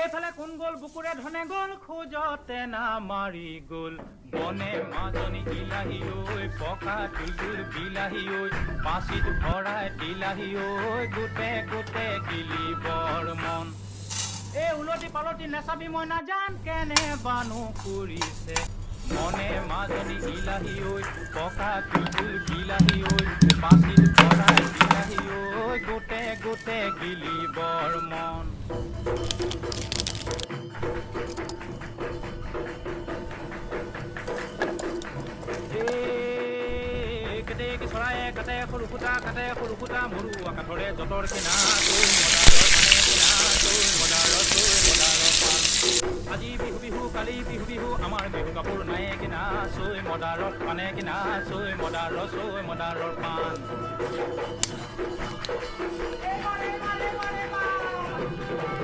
এইফালে কোন গ'ল বুকুৰে ধনে গ'ল খোজতে না মাৰি গ'ল বনে মাজনী ইলাহী ঐ পকা তুলতুল বিলাহী ঐ পাচিত ভৰাই দিলাহী ঐ গোটে গোটে গিলিবৰ মন এই উলটি পালটি নেচাবি মই নাজান কেনে বানু কৰিছে মনে মাজনী ইলাহী ঐ পকা তুলতুল বিলাহী ঐ পাচিত ভৰাই দিলাহী ঐ গোটে গোটে গিলিবৰ মন চৰায়ে কাটে সৰু খুটা মৰু আকাঠৰে যতৰ কিনা আজি বিহু কালি বিহু আমাৰ বিহু কাপোৰ নাই কিনা চৈ মদাৰত পানে কিনা চৈ মদাৰৰ পাণ